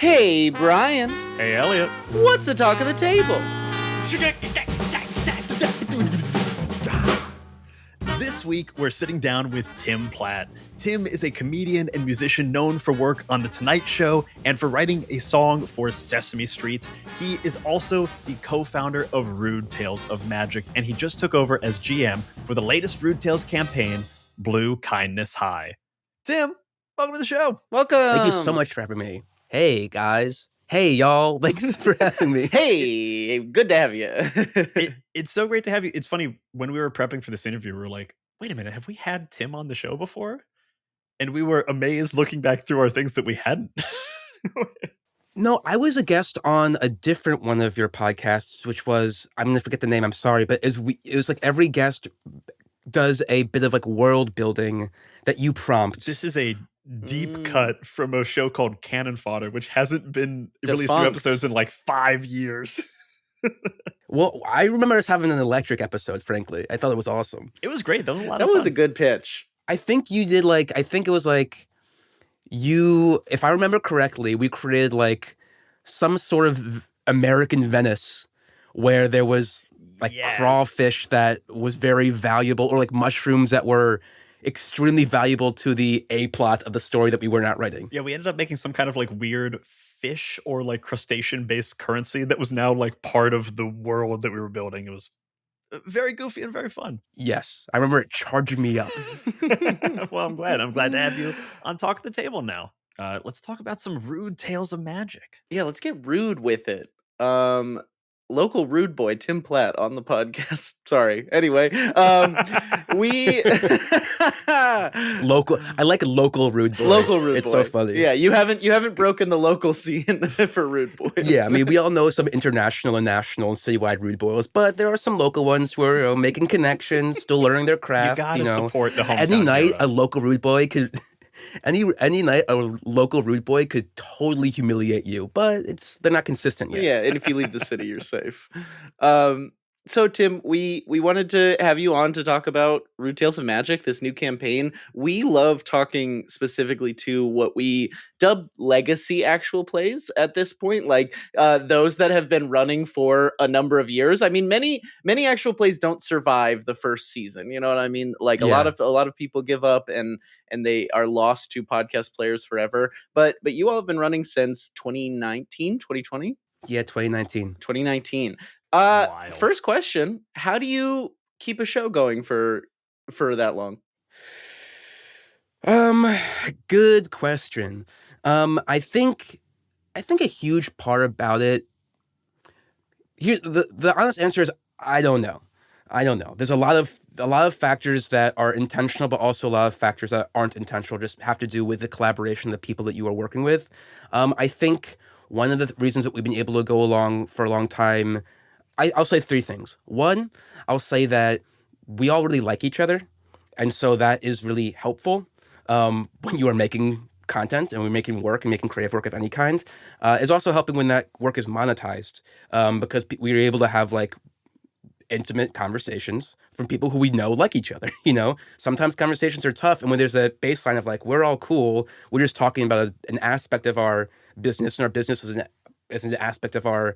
Hey, Brian. Hey, Elliot. What's the talk of the table? This week, we're sitting down with Tim Platt. Tim is a comedian and musician known for work on The Tonight Show and for writing a song for Sesame Street. He is also the co-founder of Rude Tales of Magic, and he just took over as GM for the latest Rude Tales campaign, Blue Kindness High. Tim, welcome to the show. Welcome. Thank you so much for having me. Hey, guys. Hey, y'all. Thanks for having me. Hey, good to have you. It's so great to have you. It's funny, when we were prepping for this interview, we were like, wait a minute, have we had Tim on the show before? And we were amazed looking back through our things that we hadn't. No, I was a guest on a different one of your podcasts, which was, I'm going to forget the name, I'm sorry, but it was like every guest does a bit of like world building that you prompt. This is a deep cut from a show called Cannon Fodder, which hasn't been released new episodes in like 5 years. Well, I remember us having an electric episode, frankly. I thought it was awesome. It was great. That was a lot of fun. That was a good pitch. I think you did I think it was if I remember correctly, we created like some sort of American Venice where there was crawfish that was very valuable, or like mushrooms that were extremely valuable to the A-plot of the story that we were not writing. Yeah, we ended up making some kind of like weird fish or like crustacean-based currency that was now like part of the world that we were building. It was very goofy and very fun. Yes, I remember it charging me up. Well, I'm glad. I'm glad to have you on Talk at the Table now. Let's talk about some Rude Tales of Magic. Yeah, let's get rude with it. Local rude boy Tim Platt on the podcast. Sorry. Anyway, we local. I like a local rude boy. Local rude it's boy. So funny. Yeah, you haven't broken the local scene for rude boys. Yeah, I mean, we all know some international and national and citywide rude boys, but there are some local ones who are making connections, still learning their craft. You gotta support the hometown Any night, hero. a local rude boy could. Any night, a local rude boy could totally humiliate you, but they're not consistent yet. Yeah, and if you leave the city, you're safe. So, Tim, we wanted to have you on to talk about Rude Tales of Magic, this new campaign. We love talking specifically to what we dub legacy actual plays at this point, like those that have been running for a number of years. I mean, many actual plays don't survive the first season. You know what I mean? Like a lot of people give up and they are lost to podcast players forever. But you all have been running since 2019, 2020? Yeah, 2019. 2019. Wild. First question, how do you keep a show going for that long? Good question. I think a huge part about it here, the honest answer is I don't know. There's a lot of factors that are intentional, but also a lot of factors that aren't intentional, just have to do with the collaboration of the people that you are working with. I think one of the reasons that we've been able to go along for a long time, I'll say three things. One, I'll say that we all really like each other, and so that is really helpful when you are making content and we're making work and making creative work of any kind. It's also helping when that work is monetized, because we are able to have like intimate conversations from people who we know like each other. Sometimes conversations are tough, and when there's a baseline of like we're all cool, we're just talking about an aspect of our business, and our business is an aspect of our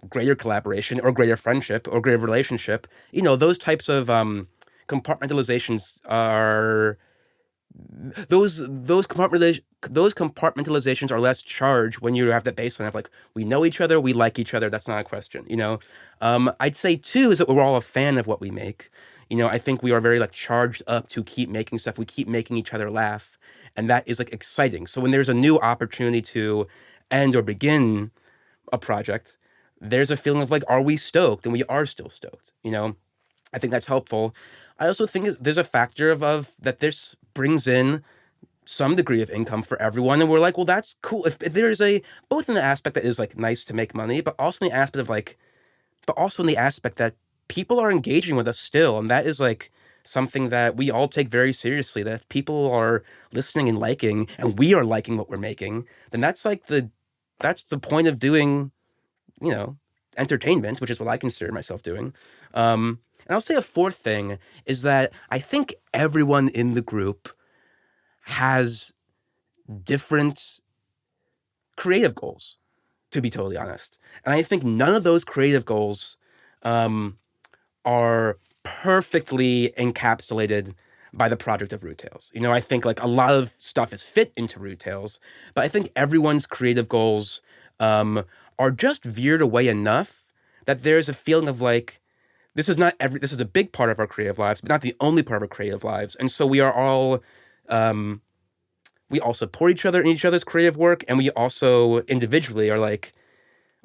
greater collaboration or greater friendship or greater relationship. Those types of compartmentalizations are those compartmentalizations are less charged when you have that baseline of like we know each other, we like each other. That's not a question. I'd say too is that we're all a fan of what we make. I think we are very like charged up to keep making stuff. We keep making each other laugh, and that is like exciting. So when there's a new opportunity to end or begin a project, there's a feeling of like, are we stoked? And we are still stoked. I think that's helpful. I also think there's a factor of that this brings in some degree of income for everyone. And we're like, well, that's cool. If there's both in the aspect that is like nice to make money, but also in the aspect of that people are engaging with us still. And that is like something that we all take very seriously, that if people are listening and liking, and we are liking what we're making, then that's the point of doing, entertainment, which is what I consider myself doing. And I'll say a fourth thing is that I think everyone in the group has different creative goals, to be totally honest. And I think none of those creative goals are perfectly encapsulated by the project of Rude Tales. You know, I think like a lot of stuff is fit into Rude Tales, but I think everyone's creative goals are just veered away enough that there's a feeling of like, this is a big part of our creative lives, but not the only part of our creative lives. And so we are all, we all support each other in each other's creative work, and we also individually are like,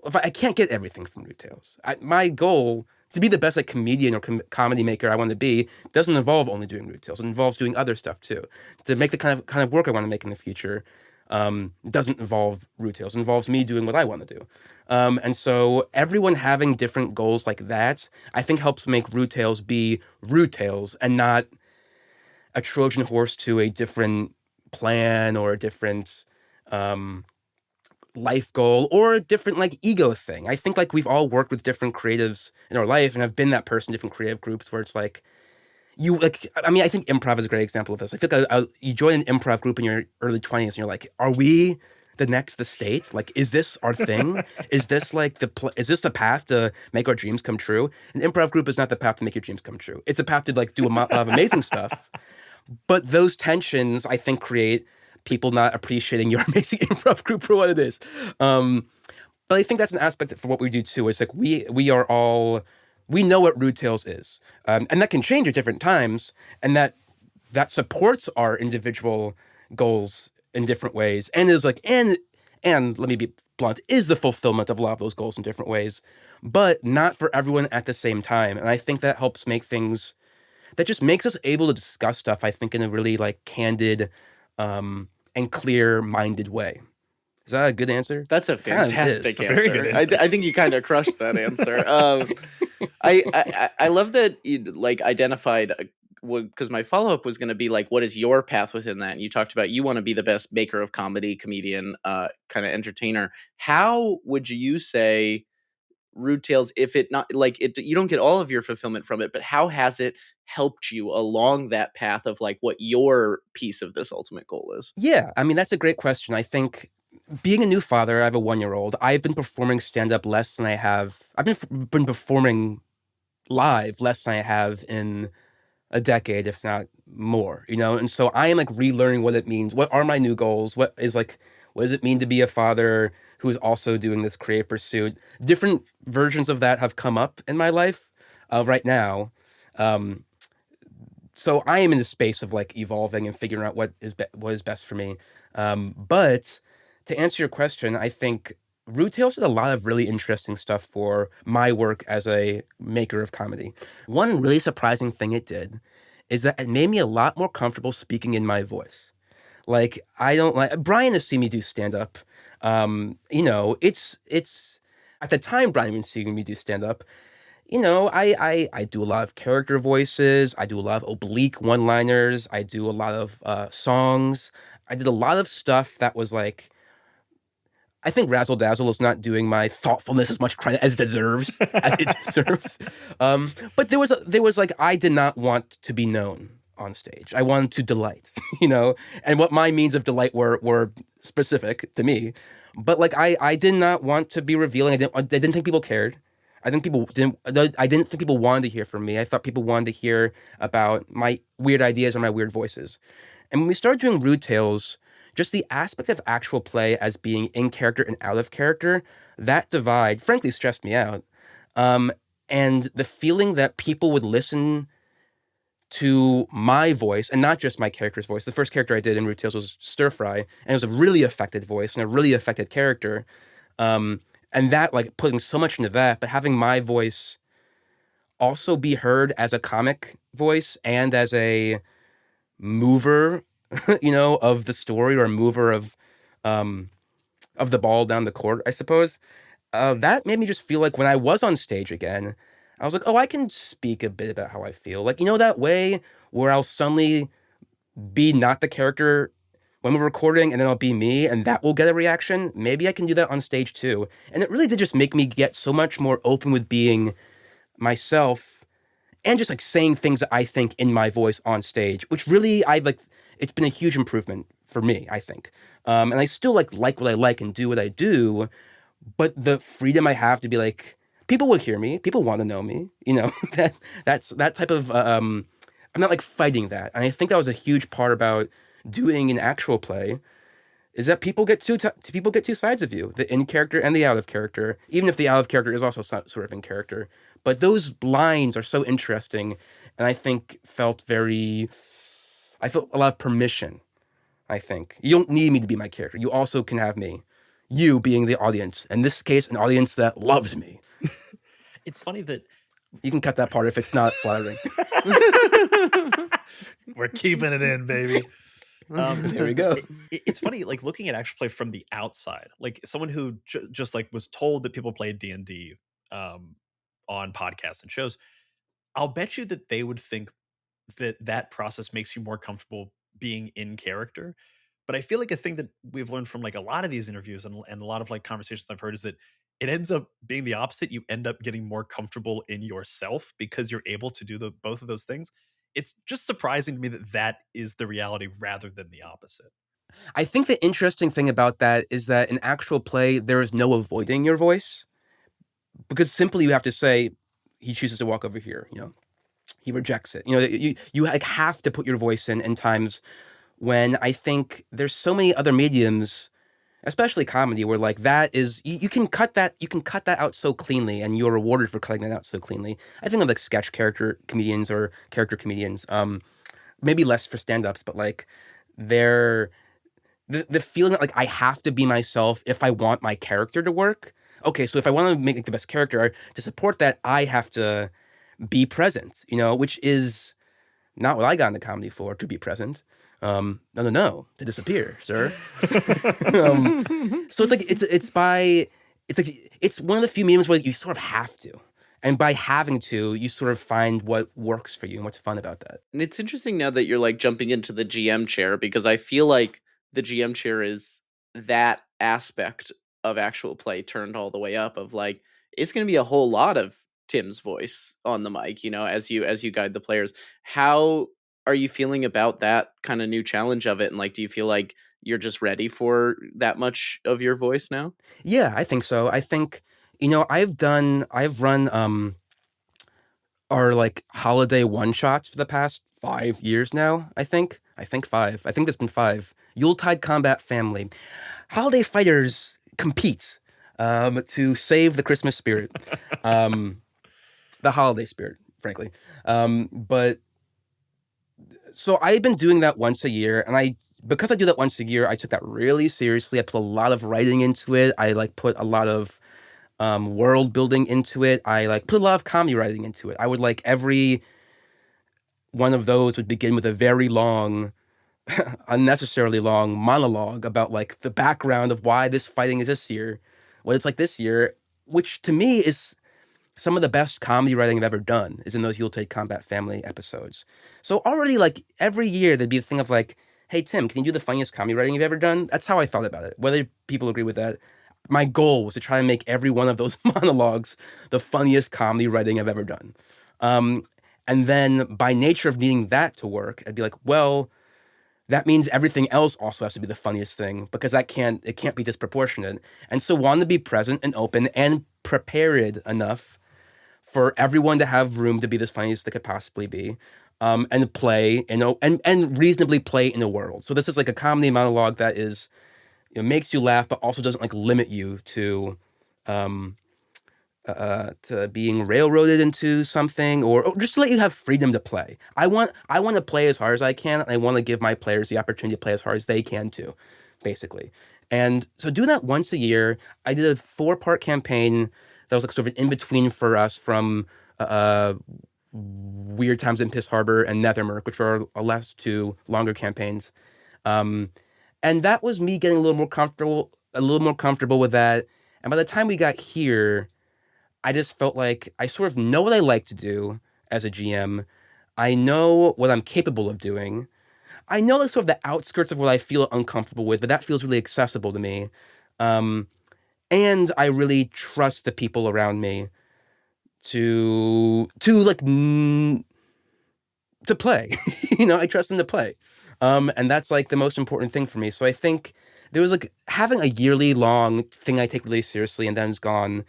if I can't get everything from Rude Tales. My goal to be the best like comedian or comedy maker I want to be doesn't involve only doing Rude Tales. It involves doing other stuff too. To make the kind of work I want to make in the future doesn't involve Rude Tales. It involves me doing what I want to do. And so everyone having different goals like that, I think helps make Rude Tales be Rude Tales and not a Trojan horse to a different plan or a different life goal or a different like ego thing. I think like we've all worked with different creatives in our life, and I've been that person in different creative groups where it's like you like, I mean, I think improv is a great example of this. I feel like you join an improv group in your early 20s and you're like, are we the state? Like, is this our thing? Is this like is this the path to make our dreams come true? An improv group is not the path to make your dreams come true. It's a path to like do a lot of amazing stuff. But those tensions, I think, create people not appreciating your amazing improv group for what it is. But I think that's an aspect for what we do too. It's like we know what Rude Tales is, and that can change at different times, and that supports our individual goals in different ways, and is like and let me be blunt, is the fulfillment of a lot of those goals in different ways, but not for everyone at the same time. And I think that helps make things, that just makes us able to discuss stuff, I think, in a really like candid and clear-minded way. Is that a good anser? That's a fantastic answer. Very good answer. I think you kind of crushed that answer. I love that you like identified, because my follow-up was going to be like, what is your path within that? And you talked about you want to be the best maker of comedy, comedian, kind of entertainer. How would you say Rude Tales, if it not like it, you don't get all of your fulfillment from it, but how has it helped you along that path of like what your piece of this ultimate goal is? Yeah, I mean, that's a great question. I think being a new father, I have a 1-year-old. I've been performing stand-up less than I have. I've been performing live less than I have in a decade, if not more, you know? And so I am like relearning what it means. What are my new goals? What does it mean to be a father who is also doing this creative pursuit? Different versions of that have come up in my life right now. So I am in the space of like evolving and figuring out what is best for me. But to answer your question, I think Rude Tales did a lot of really interesting stuff for my work as a maker of comedy. One really surprising thing it did is that it made me a lot more comfortable speaking in my voice. Like, I don't like, Brian has seen me do stand-up. You know, it's at the time Brian was seeing me do stand-up, you know, I do a lot of character voices. I do a lot of oblique one-liners. I do a lot of songs. I did a lot of stuff that was like, I think Razzle Dazzle is not doing my thoughtfulness as much credit as it deserves. But there was like, I did not want to be known on stage. I wanted to delight, you know, and what my means of delight were specific to me. But like, I did not want to be revealing. I didn't think people cared. I didn't think people wanted to hear from me. I thought people wanted to hear about my weird ideas and my weird voices. And when we started doing Rude Tales, just the aspect of actual play as being in character and out of character, that divide, frankly, stressed me out. And the feeling that people would listen to my voice, and not just my character's voice. The first character I did in Rude Tales was Stir Fry, and it was a really affected voice and a really affected character. And that, like, putting so much into that, but having my voice also be heard as a comic voice and as a mover, you know, of the story, or a mover of the ball down the court, I suppose. That made me just feel like when I was on stage again, I was like, oh, I can speak a bit about how I feel. Like, you know, that way where I'll suddenly be not the character when we're recording, and then I'll be me, and that will get a reaction. Maybe I can do that on stage too. And it really did just make me get so much more open with being myself and just like saying things that I think in my voice on stage, which really it's been a huge improvement for me, I think. And I still like what I like and do what I do, but the freedom I have to be like, people will hear me, people want to know me, that's that type of I'm not like fighting that. And I think that was a huge part about doing an actual play is that people get two sides of you, the in character and the out of character, even if the out of character is also sort of in character. But those lines are so interesting, and I think I felt a lot of permission. I think you don't need me to be my character. You also can have me, you being the audience. In this case, an audience that loves me. It's funny that You can cut that part if it's not flattering. we're keeping it in, baby. There we go. It's funny, like looking at actual play from the outside, like someone who just like was told that people played D&D on podcasts and shows. I'll bet you that they would think that that process makes you more comfortable being in character. But I feel like a thing that we've learned from like a lot of these interviews and a lot of like conversations I've heard is that it ends up being the opposite. You end up getting more comfortable in yourself because you're able to do both of those things. It's just surprising to me that that is the reality rather than the opposite. I think the interesting thing about that is that in actual play, there is no avoiding your voice because simply you have to say, he chooses to walk over here, he rejects it. You like have to put your voice in times when I think there's so many other mediums, especially comedy, where like that is you can cut that out so cleanly, and you're rewarded for cutting that out so cleanly. I think of like sketch character comedians or character comedians, maybe less for stand-ups, but like they're the feeling that like I have to be myself if I want my character to work. Okay, so if I want to make like, the best character to support that, I have to be present, which is not what I got into comedy for, to be present. No, to disappear, sir. So it's like it's one of the few mediums where you sort of have to, and by having to, you sort of find what works for you and what's fun about that. And it's interesting now that you're like jumping into the GM chair, because I feel like the GM chair is that aspect of actual play turned all the way up, of like it's going to be a whole lot of Tim's voice on the mic, as you guide the players. How are you feeling about that kind of new challenge of it? And like, do you feel like you're just ready for that much of your voice now? Yeah, I think so. I think, I've run our like holiday one-shots for the past 5 years now, I think 5. I think it's been 5. Yuletide Combat Family. Holiday fighters compete to save the Christmas spirit. The holiday spirit, frankly. But so I've been doing that once a year, and because I do that once a year, I took that really seriously. I put a lot of writing into it. I like put a lot of world building into it. I like put a lot of comedy writing into it. I would like every one of those would begin with a very long, unnecessarily long monologue about like the background of why this fighting is this year, what it's like this year, which to me is some of the best comedy writing I've ever done is in those Yuletide Combat Family episodes. So already like every year there'd be a thing of like, hey Tim, can you do the funniest comedy writing you've ever done? That's how I thought about it. Whether people agree with that, my goal was to try and make every one of those monologues the funniest comedy writing I've ever done. And then by nature of needing that to work, I'd be like, well, that means everything else also has to be the funniest thing, because it can't be disproportionate. And so wanted to be present and open and prepared enough for everyone to have room to be the funniest they could possibly be, and play, and reasonably play in a world. So this is like a comedy monologue that is, makes you laugh, but also doesn't like limit you to being railroaded into something, or just to let you have freedom to play. I want to play as hard as I can, and I want to give my players the opportunity to play as hard as they can too, basically. And so do that once a year. I did a 4-part campaign that was like sort of an in-between for us from Weird Times in Piss Harbor and Nethermerk, which are our last 2 longer campaigns. And that was me getting a little more comfortable with that. And by the time we got here, I just felt like I sort of know what I like to do as a GM. I know what I'm capable of doing. I know like sort of the outskirts of what I feel uncomfortable with, but that feels really accessible to me. And I really trust the people around me to play. I trust them to play. And that's like the most important thing for me. So I think there was like having a yearly long thing I take really seriously and then it's gone.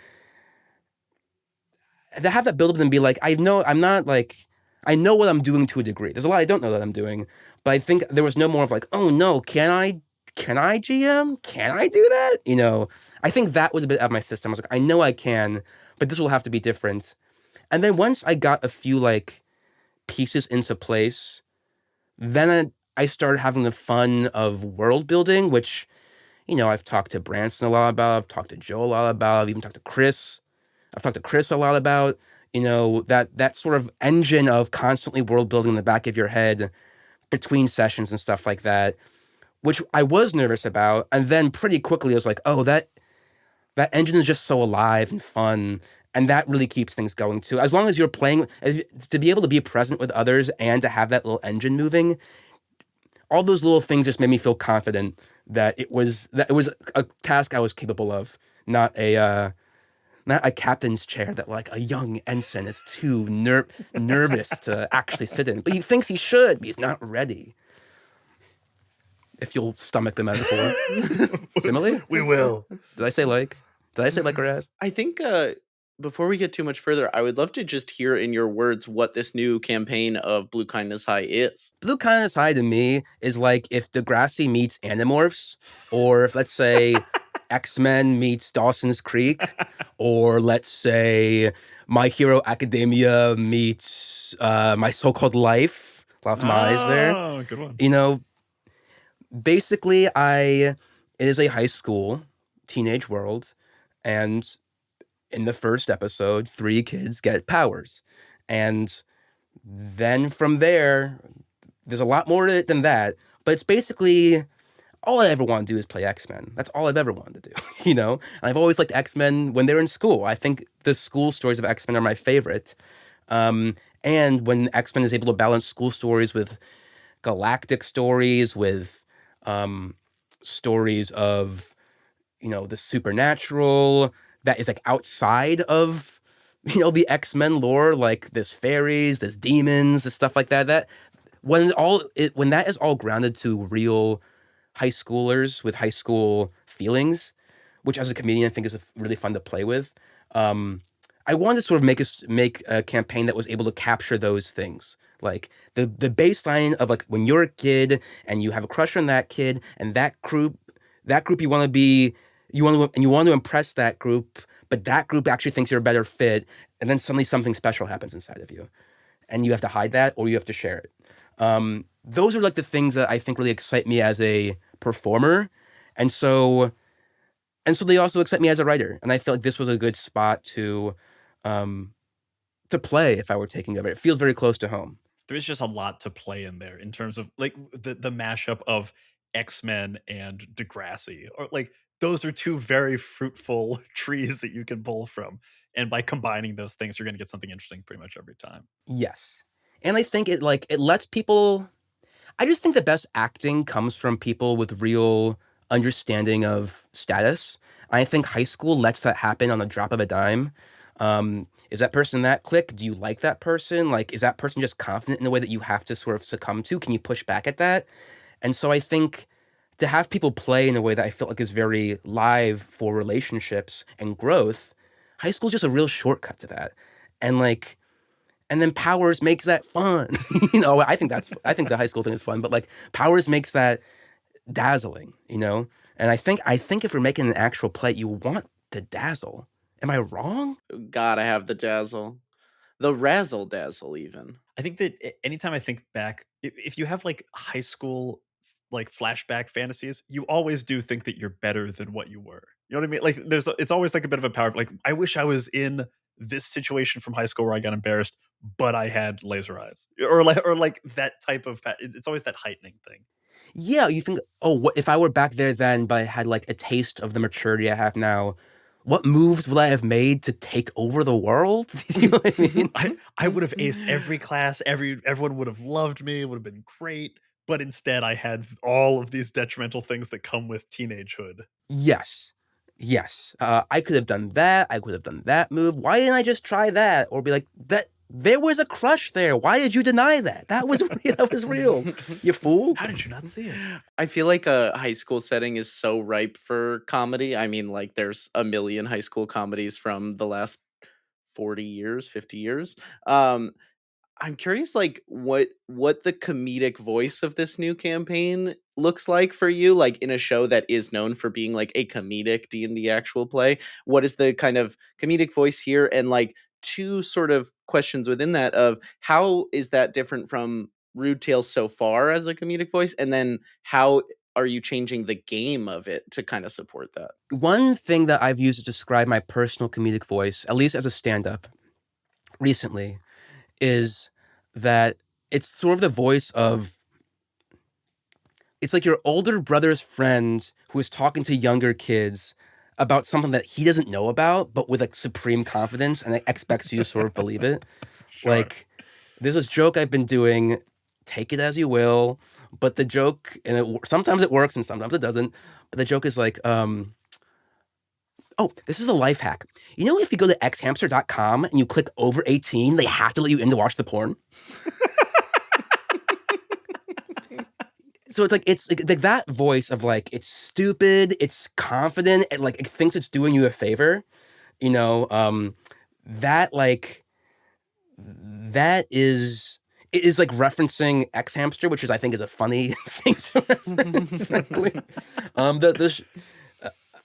To have that build up and be like, I know I'm not like I know what I'm doing to a degree. There's a lot I don't know that I'm doing, but I think there was no more of like, oh no, can I GM? Can I do that? I think that was a bit out of my system. I was like, I know I can, but this will have to be different. And then once I got a few like pieces into place, then I started having the fun of world building, which, I've talked to Branson a lot about, I've talked to Joe a lot about, I've even talked to Chris. I've talked to Chris a lot about, that sort of engine of constantly world building in the back of your head between sessions and stuff like that, which I was nervous about. And then pretty quickly I was like, oh, that engine is just so alive and fun. And that really keeps things going too. As long as you're playing, to be able to be present with others and to have that little engine moving, all those little things just made me feel confident that it was a task I was capable of, not a captain's chair that like a young ensign is too nervous to actually sit in. But he thinks he should, but he's not ready. If you'll stomach the metaphor. Simile? We will. Did I say like or as? I think before we get too much further, I would love to just hear in your words what this new campaign of Blue Kindness High is. Blue Kindness High to me is like if Degrassi meets Animorphs, or if let's say X-Men meets Dawson's Creek, or let's say My Hero Academia meets My So-Called Life. A lot of eyes there. Oh, good one. Basically, it is a high school teenage world, and in the first episode, 3 kids get powers. And then from there's a lot more to it than that, but it's basically all I ever want to do is play X-Men. That's all I've ever wanted to do, And I've always liked X-Men when they're in school. I think the school stories of X-Men are my favorite. And when X-Men is able to balance school stories with galactic stories, with stories of, the supernatural that is like outside of, the X-Men lore, like there's fairies, there's demons, there's stuff like that. When that is all grounded to real high schoolers with high school feelings, which as a comedian I think is really fun to play with. I wanted to sort of make a campaign that was able to capture those things, like the baseline of like when you're a kid and you have a crush on that kid and that group you want to impress that group, but that group actually thinks you're a better fit, and then suddenly something special happens inside of you, and you have to hide that or you have to share it. Those are like the things that I think really excite me as a performer. And so they also excite me as a writer. And I feel like this was a good spot to play if I were taking over. It feels very close to home. There's just a lot to play in there in terms of like the mashup of X-Men and Degrassi, or like those are 2 very fruitful trees that you can pull from. And by combining those things, you're going to get something interesting pretty much every time. Yes. And I think it lets people, I just think the best acting comes from people with real understanding of status. I think high school lets that happen on the drop of a dime. Is that person that clique? Do you like that person? Like, is that person just confident in a way that you have to sort of succumb to? Can you push back at that? And so I think to have people play in a way that I feel like is very live for relationships and growth, high school is just a real shortcut to that. And then Powers makes that fun. I think the high school thing is fun, but like Powers makes that dazzling, And I think if you're making an actual play, you want to dazzle. Am I wrong? Gotta have the dazzle. The razzle dazzle even. I think that anytime I think back, if you have like high school like flashback fantasies, you always do think that you're better than what you were. You know what I mean? Like it's always like a bit of a power. Like I wish I was in this situation from high school where I got embarrassed, but I had laser eyes, or like that type of. It's always that heightening thing. Yeah, you think, oh, what if I were back there then, but I had like a taste of the maturity I have now? What moves would I have made to take over the world? You know what I mean? I would have aced every class. Everyone would have loved me. It would have been great. But instead, I had all of these detrimental things that come with teenagehood. Yes. I could have done that. I could have done that move. Why didn't I just try that? Or be like, There was a crush there. Why did you deny that? That was that was real. You fool. How did you not see it? I feel like a high school setting is so ripe for comedy. I mean, like, there's a million high school comedies from the last 40 years, 50 years. Um, I'm curious, like, what the comedic voice of this new campaign looks like for you, like, in a show that is known for being like a comedic D&D actual play. What is the kind of comedic voice here? And like two sort of questions within that of how is that different from Rude Tales so far as a comedic voice, and then how are you changing the game of it to kind of support that? One thing that I've used to describe my personal comedic voice, at least as a stand-up recently, is that it's sort of the voice of, it's like your older brother's friend who is talking to younger kids about something that he doesn't know about, but with like supreme confidence and expects you to sort of believe it. Sure. Like, there's this joke I've been doing, take it as you will, but the joke, and sometimes it works and sometimes it doesn't, but the joke is like, oh, this is a life hack. You know, if you go to xhamster.com and you click over 18, they have to let you in to watch the porn. So it's like that voice of like, it's stupid, it's confident, and like it thinks it's doing you a favor, you know, that like, that is, it is like referencing X Hamster, which is, I think, is a funny thing to reference, frankly.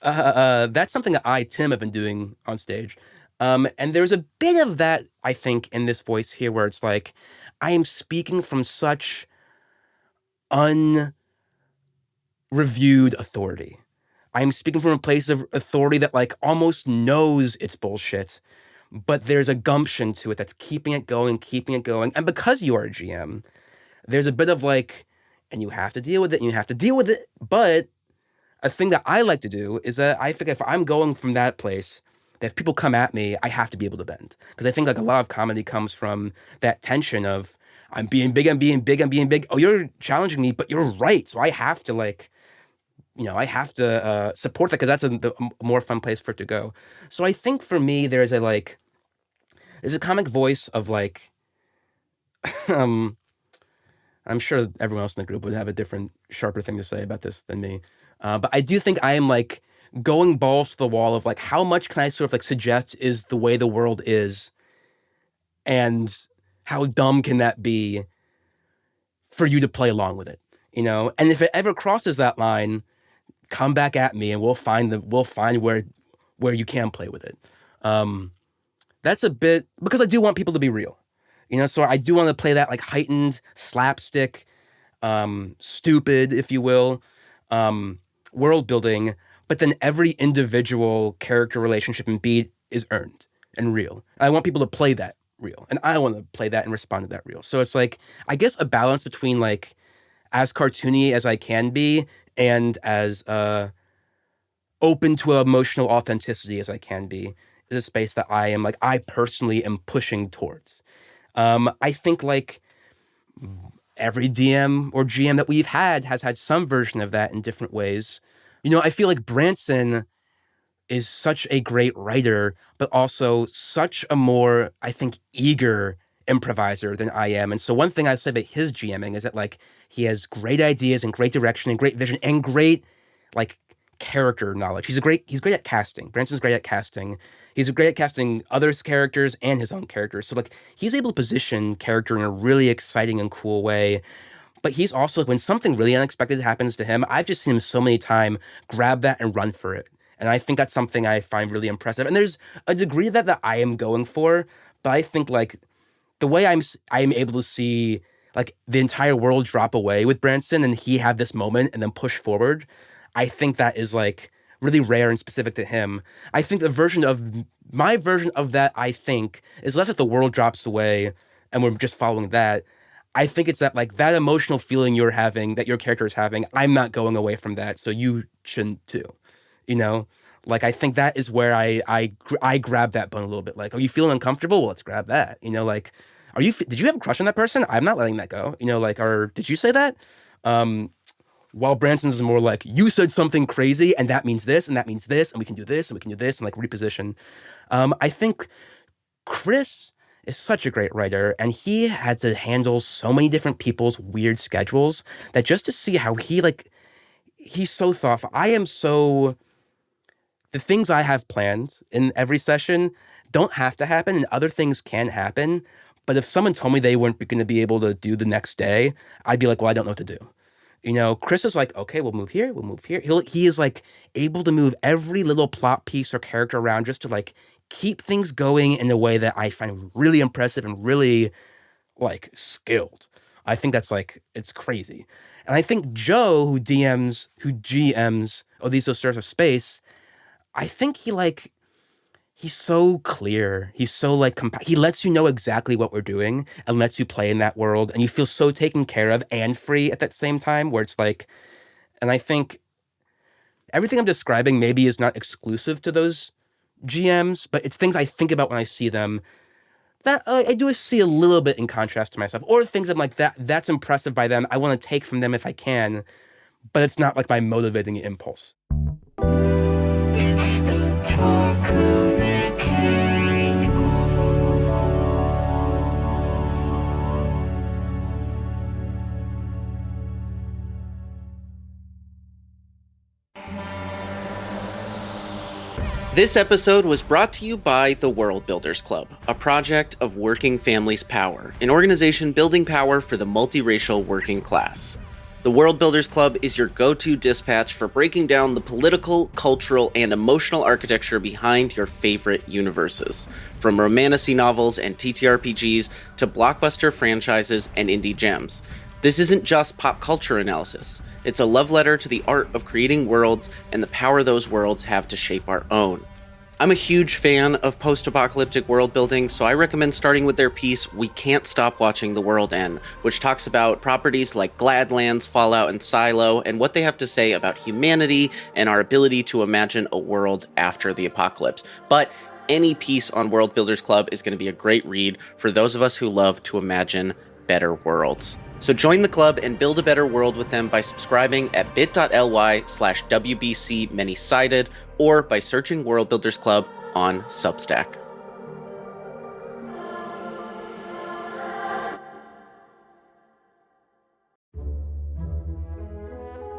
That's something that Tim, have been doing on stage. And there's a bit of that, I think, in this voice here where it's like, I am speaking from such unreviewed authority. I'm speaking from a place of authority that like almost knows it's bullshit, but there's a gumption to it that's keeping it going. And because you are a GM, there's a bit of like, and you have to deal with it, But a thing that I like to do is that I think if I'm going from that place, that if people come at me, I have to be able to bend. Because I think like a lot of comedy comes from that tension of, I'm being big. Oh, you're challenging me, but you're right. So I have to like, you know, I have to support that because that's a more fun place for it to go. So I think for me, there's a comic voice of like, I'm sure everyone else in the group would have a different, sharper thing to say about this than me. But I do think I am like going balls to the wall of like, how much can I sort of like suggest is the way the world is? And how dumb can that be for you to play along with it? You know, and if it ever crosses that line, come back at me and we'll find where you can play with it. That's a bit, because I do want people to be real, you know, so I do want to play that like heightened slapstick, stupid, if you will, world building, but then every individual character relationship and beat is earned and real. I want people to play that real, and I want to play that and respond to that real. So it's like, I guess, a balance between like as cartoony as I can be and as open to emotional authenticity as I can be is a space that I personally am pushing towards. I think like every DM or GM that we've had has had some version of that in different ways. You know, I feel like Branson is such a great writer, but also such a more, I think, eager improviser than I am. And so one thing I've said about his GMing is that like he has great ideas and great direction and great vision and great like character knowledge. He's great at casting. Branson's great at casting. He's great at casting others' characters and his own characters. So like he's able to position character in a really exciting and cool way. But he's also, when something really unexpected happens to him, I've just seen him so many times grab that and run for it. And I think that's something I find really impressive. And there's a degree of that I am going for, but I think like the way I'm able to see like the entire world drop away with Branson and he have this moment and then push forward, I think that is like really rare and specific to him. I think my version of that, I think, is less that the world drops away and we're just following that. I think it's that like that emotional feeling you're having, that your character is having, I'm not going away from that, so you shouldn't too. You know, like I think that is where I grab that bone a little bit. Like, are you feeling uncomfortable? Well, let's grab that. You know, like, did you have a crush on that person? I'm not letting that go. You know, like, or did you say that? While Branson's is more like, you said something crazy and that means this and that means this and we can do this and we can do this and like reposition. I think Chris is such a great writer, and he had to handle so many different people's weird schedules that just to see how he's so thoughtful. The things I have planned in every session don't have to happen, and other things can happen. But if someone told me they weren't going to be able to do the next day, I'd be like, well, I don't know what to do. You know, Chris is like, okay, we'll move here, we'll move here. He is like able to move every little plot piece or character around just to like keep things going in a way that I find really impressive and really like skilled. I think that's like, it's crazy. And I think Joe, who GMs Odysseus Surf of Space, I think he's so clear. He's so like, he lets you know exactly what we're doing and lets you play in that world. And you feel so taken care of and free at that same time where it's like, and I think everything I'm describing maybe is not exclusive to those GMs, but it's things I think about when I see them that I do see a little bit in contrast to myself, or things I'm like, that's impressive by them. I want to take from them if I can, but it's not like my motivating impulse. It's the talk of the table. This episode was brought to you by the World Builders Club, a project of Working Families Power, an organization building power for the multiracial working class. The World Builders Club is your go-to dispatch for breaking down the political, cultural, and emotional architecture behind your favorite universes, from romantasy novels and TTRPGs to blockbuster franchises and indie gems. This isn't just pop culture analysis. It's a love letter to the art of creating worlds and the power those worlds have to shape our own. I'm a huge fan of post-apocalyptic world building, so I recommend starting with their piece, We Can't Stop Watching the World End, which talks about properties like Gladlands, Fallout, and Silo, and what they have to say about humanity and our ability to imagine a world after the apocalypse. But any piece on World Builders Club is going to be a great read for those of us who love to imagine better worlds. So join the club and build a better world with them by subscribing at bit.ly/WBC Many-Sided or by searching World Builders Club on Substack.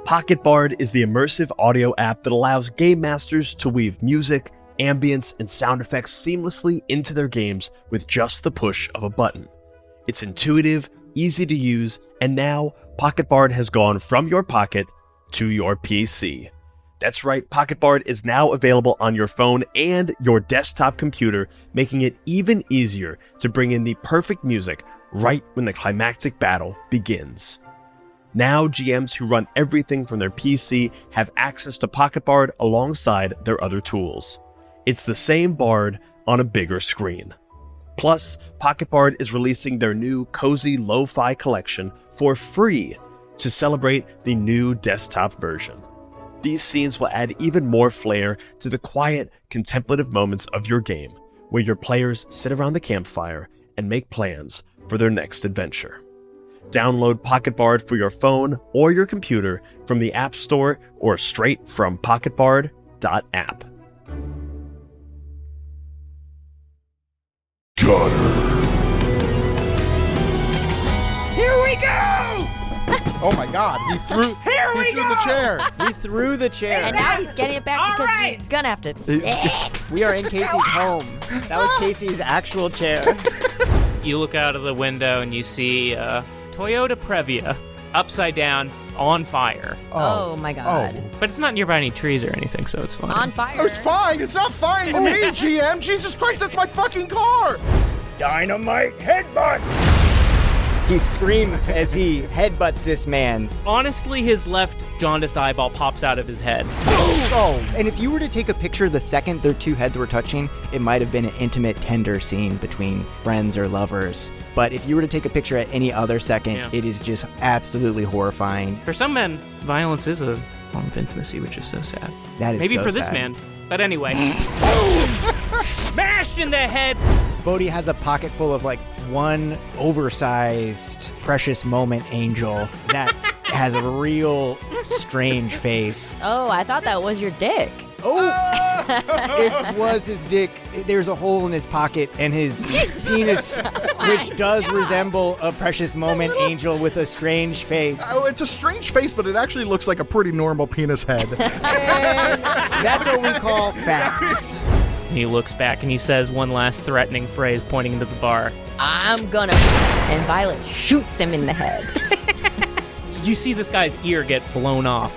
Pocket Bard is the immersive audio app that allows game masters to weave music, ambience, and sound effects seamlessly into their games with just the push of a button. It's intuitive, easy to use, and now Pocket Bard has gone from your pocket to your PC. That's right, Pocket Bard is now available on your phone and your desktop computer, making it even easier to bring in the perfect music right when the climactic battle begins. Now, GMs who run everything from their PC have access to Pocket Bard alongside their other tools. It's the same Bard on a bigger screen. Plus, Pocket Bard is releasing their new Cozy Lo-Fi collection for free to celebrate the new desktop version. These scenes will add even more flair to the quiet, contemplative moments of your game, where your players sit around the campfire and make plans for their next adventure. Download Pocket Bard for your phone or your computer from the App Store or straight from pocketbard.app. Here we go! Oh my God! He threw the chair. He threw the chair. And now he's getting it back because you're gonna have to sit. We are in Casey's home. That was Casey's actual chair. You look out of the window and you see Toyota Previa upside down on fire. Oh my God. But it's not nearby any trees or anything, so it's fine. On fire. Oh, it's fine. It's not fine to me, GM. Jesus Christ, that's my fucking car. Dynamite headbutt. He screams as he headbutts this man. Honestly, his left jaundiced eyeball pops out of his head. Oh, and if you were to take a picture the second their two heads were touching, it might have been an intimate, tender scene between friends or lovers. But if you were to take a picture at any other second, It is just absolutely horrifying. For some men, violence is a form of intimacy, which is so sad. That is Maybe so for this sad. man. But anyway. Smashed in the head! Bodhi has a pocket full of like one oversized precious moment angel that has a real strange face. Oh, I thought that was your dick. Oh! It was his dick. There's a hole in his pocket, and his penis, which does resemble a Precious Moment angel with a strange face. Oh, it's a strange face, but it actually looks like a pretty normal penis head. And that's what we call facts. And he looks back and he says one last threatening phrase, pointing to the bar. I'm gonna. And Violet shoots him in the head. You see this guy's ear get blown off,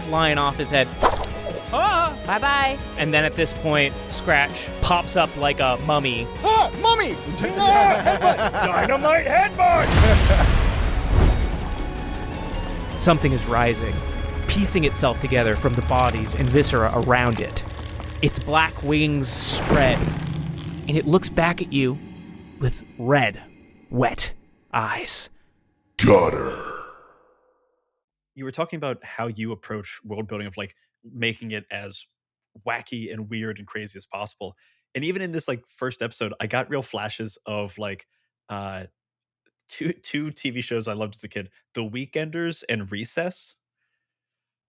flying off his head. Ah! Bye-bye. And then at this point, Scratch pops up like a mummy. Ah, mummy! Dynamite headbutt! Something is rising, piecing itself together from the bodies and viscera around it. Its black wings spread, and it looks back at you with red, wet eyes. Got her. You were talking about how you approach world building of like making it as wacky and weird and crazy as possible. And even in this like first episode, I got real flashes of like two TV shows I loved as a kid, The Weekenders and Recess.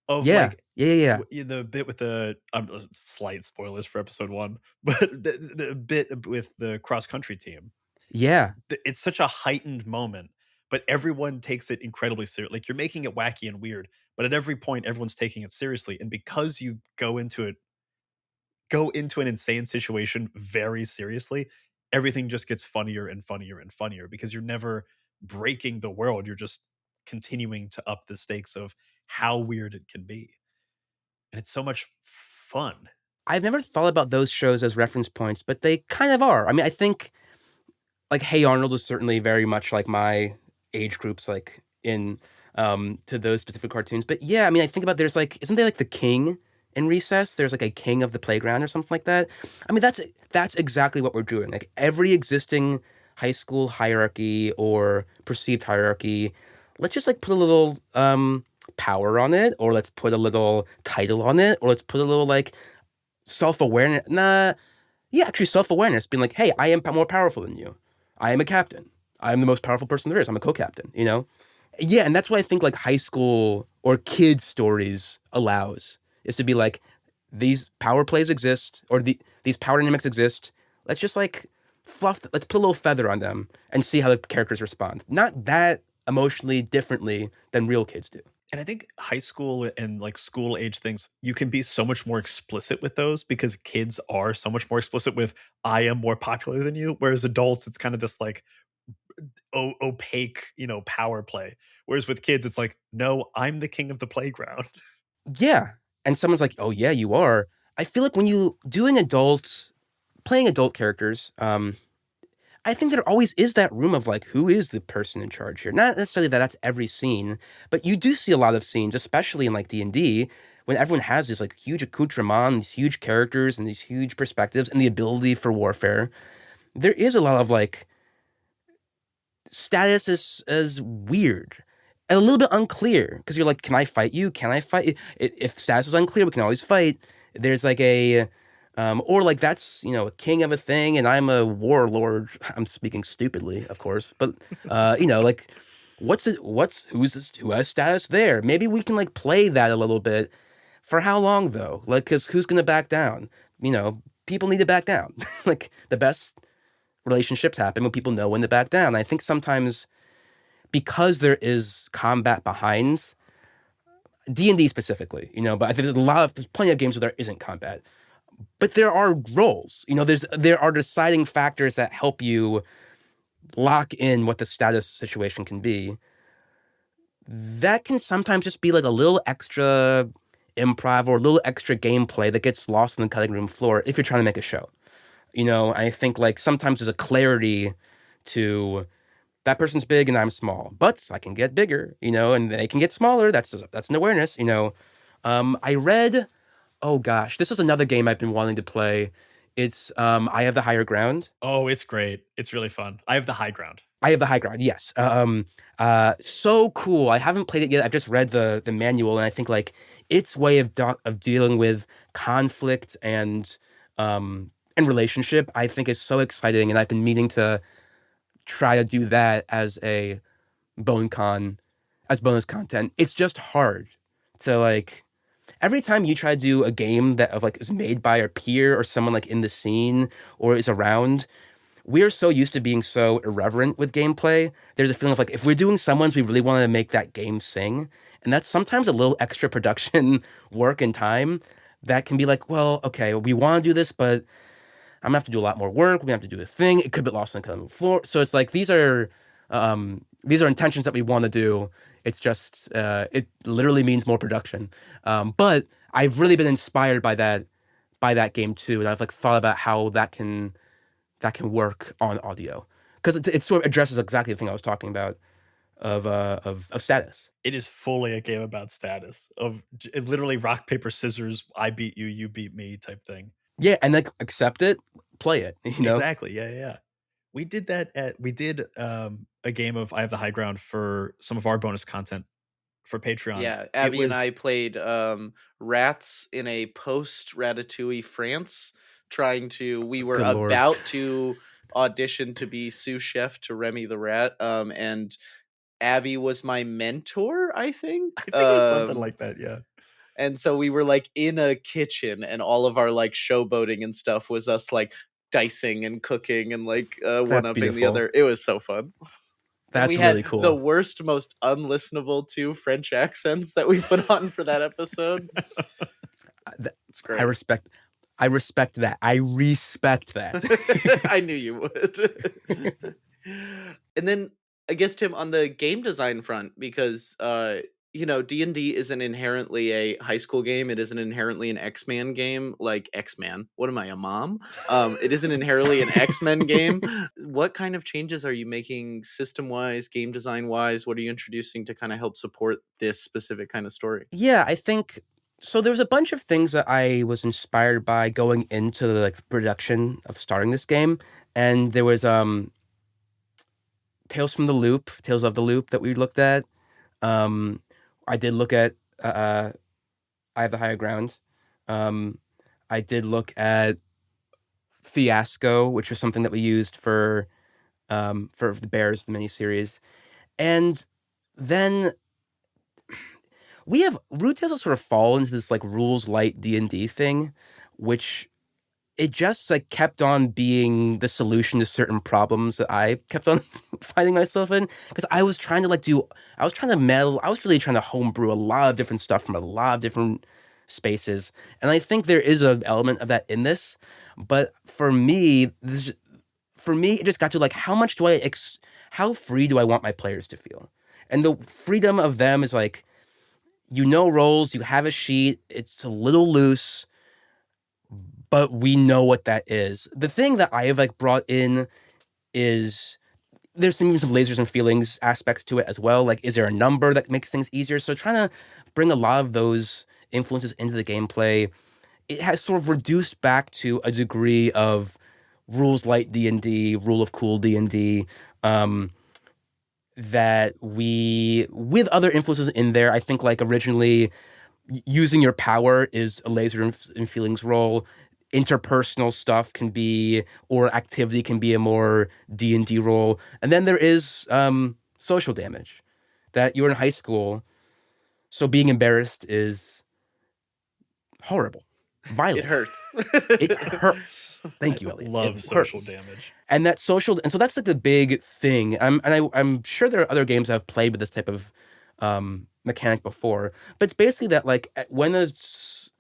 Of Yeah. like Yeah. the bit with the slight spoilers for episode 1, but the bit with the cross country team. Yeah. It's such a heightened moment, but everyone takes it incredibly serious. Like you're making it wacky and weird, but at every point everyone's taking it seriously. And because you go into an insane situation very seriously, everything just gets funnier and funnier and funnier because you're never breaking the world. You're just continuing to up the stakes of how weird it can be. And it's so much fun. I've never thought about those shows as reference points, but they kind of are. I mean, I think like Hey Arnold is certainly very much like my age groups, like in to those specific cartoons. But yeah, I mean, I think about there's like, isn't there like the king in Recess? There's like a king of the playground or something like that. I mean, that's exactly what we're doing. Like every existing high school hierarchy or perceived hierarchy, let's just like put a little power on it, or let's put a little title on it, or let's put a little like self-awareness. Actually self-awareness, being like, hey, I am more powerful than you. I am a captain. I am the most powerful person there is. I'm a co-captain, you know? Yeah, and that's what I think like high school or kids stories allows, is to be like, these power plays exist, or these power dynamics exist. Let's just like let's put a little feather on them and see how the characters respond. Not that emotionally differently than real kids do. And I think high school and like school age things, you can be so much more explicit with those because kids are so much more explicit with, I am more popular than you. Whereas adults, it's kind of this like opaque, power play. Whereas with kids, it's like, no, I'm the king of the playground. Yeah. And someone's like, oh yeah, you are. I feel like when you playing adult characters, I think there always is that room of like, who is the person in charge here? Not necessarily that that's every scene, but you do see a lot of scenes, especially in like D&D, when everyone has this like huge accoutrement, these huge characters and these huge perspectives and the ability for warfare. There is a lot of like status is weird and a little bit unclear because you're like, can I fight you? Can I fight? If status is unclear, we can always fight. There's like or like that's, a king of a thing and I'm a warlord. I'm speaking stupidly, of course, but like who has status there? Maybe we can like play that a little bit. For how long though? Like, cause who's going to back down? People need to back down. Like the best relationships happen when people know when to back down. I think sometimes because there is combat behind D&D specifically, but I think there's plenty of games where there isn't combat. But there are roles, there are deciding factors that help you lock in what the status situation can be. That can sometimes just be like a little extra improv or a little extra gameplay that gets lost on the cutting room floor if you're trying to make a show. I think like sometimes there's a clarity to that person's big and I'm small, but I can get bigger, and they can get smaller. That's an awareness, I read, oh gosh, this is another game I've been wanting to play. It's I Have the Higher Ground. Oh, it's great. It's really fun. I Have the High Ground. I Have the High Ground, yes. So cool. I haven't played it yet. I've just read the manual, and I think like its way of dealing with conflict and relationship, I think is so exciting, and I've been meaning to try to do that as a bonus content. It's just hard to like, every time you try to do a game that of like is made by a peer or someone like in the scene or is around, we're so used to being so irreverent with gameplay. There's a feeling of like, if we're doing someone's, we really want to make that game sing. And that's sometimes a little extra production work and time that can be like, well, okay, we want to do this, but I'm gonna have to do a lot more work. We have to do a thing. It could be lost on the cutting floor. So it's like these are intentions that we want to do. It's just it literally means more production. But I've really been inspired by that game too, and I've like thought about how that can work on audio because it sort of addresses exactly the thing I was talking about of status. It is fully a game about status of literally rock, paper, scissors. I beat you, you beat me type thing. Yeah, and like accept it, play it. You know exactly. Yeah. We did that a game of I Have the High Ground for some of our bonus content for Patreon. Yeah, Abby and I played rats in a post Ratatouille France, we were Good Lord. about to audition to be sous chef to Remy the Rat, and Abby was my mentor, I think. I think it was something like that, yeah. And so we were like in a kitchen, and all of our like showboating and stuff was us like dicing and cooking and like one-upping the other. It was so fun. That's we really had cool. The worst, most unlistenable 2 French accents that we put on for that episode. It's great. I respect that. I respect that. I knew you would. And then I guess, Tim, on the game design front, because D&D isn't inherently a high school game. It isn't inherently an X-Man game, like X-Man. What am I, a mom? It isn't inherently an X-Men game. What kind of changes are you making system-wise, game design-wise? What are you introducing to kind of help support this specific kind of story? Yeah, I think so. There was a bunch of things that I was inspired by going into the like production of starting this game, and there was Tales of the Loop that we looked at. I did look at I Have the Higher Ground. I did look at Fiasco, which was something that we used for the Bears, the miniseries. And then Root Tales will sort of fall into this like rules light D&D thing, which it just like kept on being the solution to certain problems that I kept on finding myself in, because I was really trying to homebrew a lot of different stuff from a lot of different spaces. And I think there is an element of that in this, but for me, it just got to like, how free do I want my players to feel? And the freedom of them is like, roles, you have a sheet, it's a little loose, but we know what that is. The thing that I have like brought in is there's some lasers and feelings aspects to it as well. Like, is there a number that makes things easier? So trying to bring a lot of those influences into the gameplay, it has sort of reduced back to a degree of rules light D&D, rule of cool D&D, that we, with other influences in there, I think like originally using your power is a laser and feelings role. Interpersonal stuff can be, or activity can be a more D&D role. And then there is social damage, that you're in high school, so being embarrassed is horrible, violent. It hurts. It hurts. Thank you, Elliot. Love social damage. And so that's like the big thing. I'm sure there are other games that have played with this type of mechanic before, but it's basically that like when there is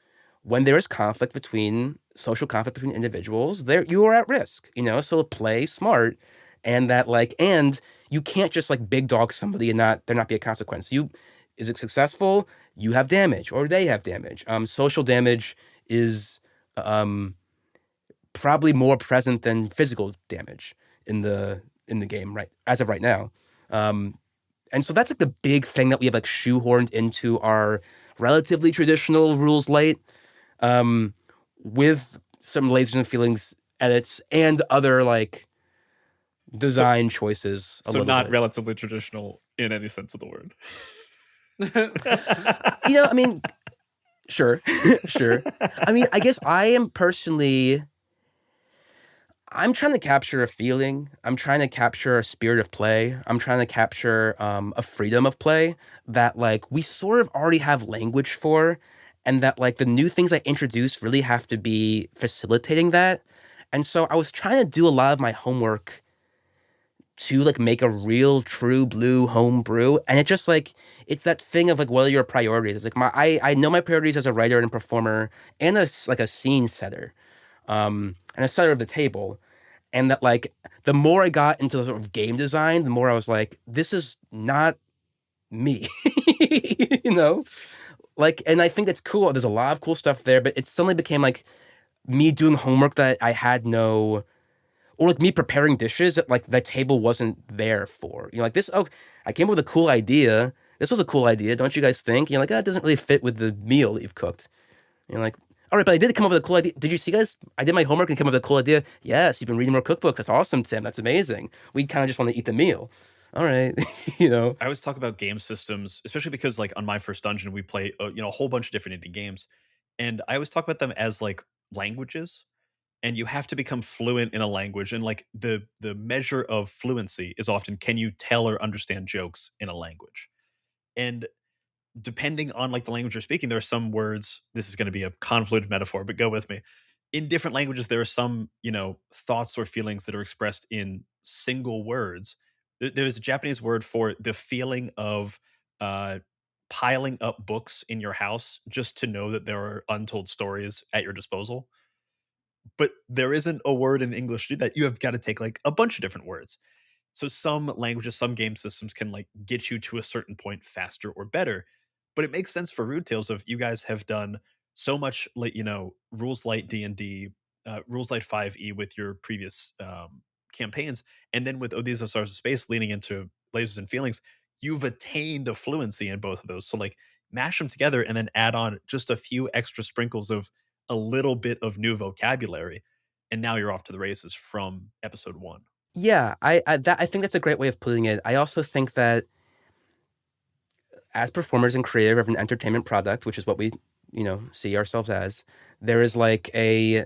social conflict between individuals, you are at risk, so play smart, and that like, and you can't just like big dog somebody and there not be a consequence. Is it successful? You have damage, or they have damage. Social damage is probably more present than physical damage in the game, right, as of right now. And so that's like the big thing that we have like shoehorned into our relatively traditional rules light, with some lasers and feelings edits and other like design choices. So not relatively traditional in any sense of the word. I mean, sure. I mean, I guess I'm trying to capture a feeling. I'm trying to capture a spirit of play. I'm trying to capture a freedom of play that like we sort of already have language for. and that like the new things I introduce really have to be facilitating that. And so I was trying to do a lot of my homework to like make a real true blue home brew, and it just like it's that thing of like what are your priorities. It's like I know my priorities as a writer and performer and like a scene setter, and a setter of the table, and that like the more I got into the sort of game design, the more I was like, this is not me. you know like, and I think it's cool, there's a lot of cool stuff there, but it suddenly became like me doing homework that I had no, or like me preparing dishes that like the table wasn't there for. Like this, oh, I came up with a cool idea. This was a cool idea, don't you guys think? You're like, oh, it doesn't really fit with the meal that you've cooked. You're like, all right, but I did come up with a cool idea. Did you see, guys? I did my homework and came up with a cool idea. Yes, you've been reading more cookbooks. That's awesome, Tim. That's amazing. We kind of just want to eat the meal. All right, I always talk about game systems, especially because like on my first dungeon, we play a whole bunch of different indie games, and I always talk about them as like languages, and you have to become fluent in a language, and like the measure of fluency is often can you tell or understand jokes in a language, and depending on like the language you're speaking, there are some words. This is going to be a convoluted metaphor, but go with me. In different languages, there are some, thoughts or feelings that are expressed in single words. There's a Japanese word for the feeling of uh, piling up books in your house just to know that there are untold stories at your disposal. But there isn't a word in English to do that. You have got to take like a bunch of different words. So some languages, some game systems can like get you to a certain point faster or better. But it makes sense for Rude Tales of you guys have done so much like, rules light D&D, rules light 5e with your previous campaigns. And then with Odyssey of Stars of Space leaning into Lasers and Feelings, you've attained a fluency in both of those. So like mash them together and then add on just a few extra sprinkles of a little bit of new vocabulary. And now you're off to the races from episode 1. Yeah, I think that's a great way of putting it. I also think that as performers and creator of an entertainment product, which is what we, see ourselves as, there is like a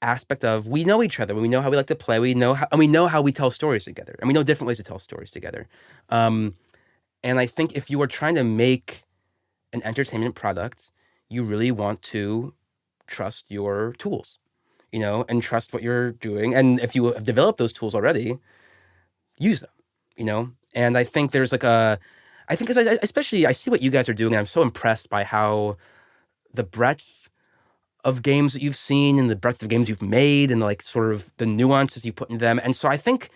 aspect of we know each other, we know how we like to play, we know how we tell stories together, and we know different ways to tell stories together. And I think if you are trying to make an entertainment product, you really want to trust your tools, and trust what you're doing. And if you have developed those tools already, use them, And I think there's like because especially I see what you guys are doing, and I'm so impressed by how the breadth of games that you've seen and the breadth of games you've made and like sort of the nuances you put in them. And so I think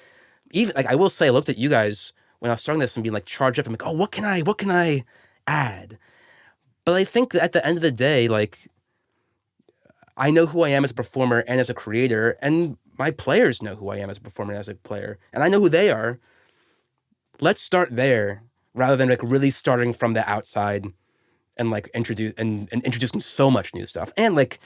even like I will say, I looked at you guys when I was starting this and being like charged up. I'm like, oh, what can I add? But I think that at the end of the day, like I know who I am as a performer and as a creator, and my players know who I am as a performer and as a player, and I know who they are. Let's start there rather than like really starting from the outside and like introducing so much new stuff. And like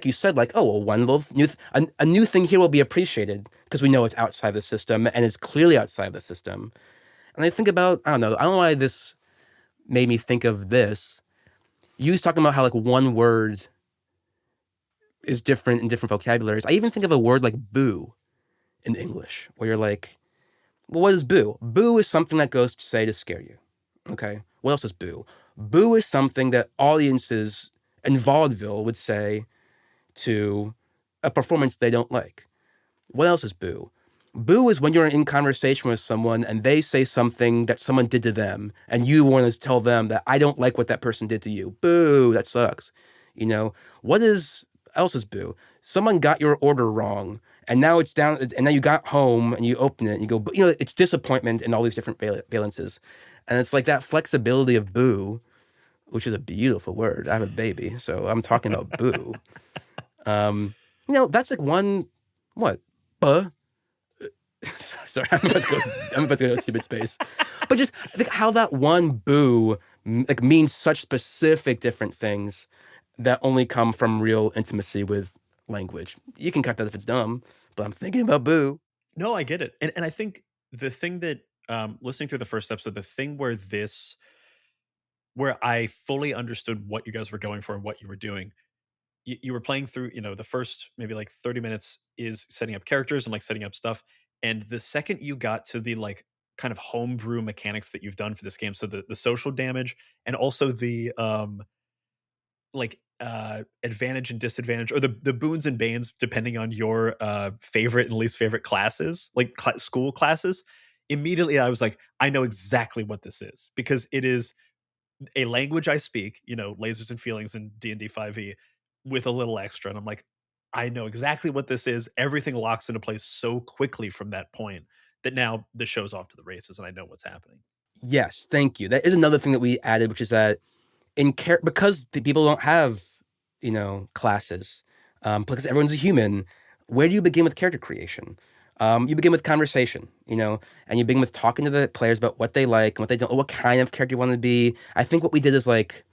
you said, like, oh, well, one little a new thing here will be appreciated because we know it's outside the system and it's clearly outside the system. And I think about, I don't know why this made me think of this. You was talking about how like one word is different in different vocabularies. I even think of a word like boo in English, where you're like, well, what is boo? Boo is something that goes to say to scare you. Okay. What else is boo? Boo is something that audiences in vaudeville would say to a performance they don't like. What else is boo? Boo is when you're in conversation with someone and they say something that someone did to them, and you want to tell them that I don't like what that person did to you. Boo, that sucks. What else is boo? Someone got your order wrong, and now it's down, and now you got home and you open it and you go, it's disappointment and all these different valences. And it's like that flexibility of boo, which is a beautiful word. I have a baby, so I'm talking about boo. That's like one, what? Buh? Sorry, I'm about to go to stupid space. But just I think how that one boo like means such specific different things that only come from real intimacy with language. You can cut that if it's dumb, but I'm thinking about boo. No, I get it. And I think the thing that listening through the first episode, the thing where I fully understood what you guys were going for and what you were doing. You were playing through, the first maybe like 30 minutes is setting up characters and like setting up stuff. And the second you got to the like kind of homebrew mechanics that you've done for this game, so the social damage and also like advantage and disadvantage, or the boons and banes depending on your favorite and least favorite classes, like school classes, immediately I was like, I know exactly what this is, because it is a language I speak, lasers and feelings in D&D 5e with a little extra. And I'm like, I know exactly what this is. Everything locks into place so quickly from that point that now the show's off to the races and I know what's happening. Yes, thank you. That is another thing that we added, which is that because the people don't have, classes, because everyone's a human, where do you begin with character creation? You begin with conversation, and you begin with talking to the players about what they like and what they don't, what kind of character you want to be. I think what we did is like,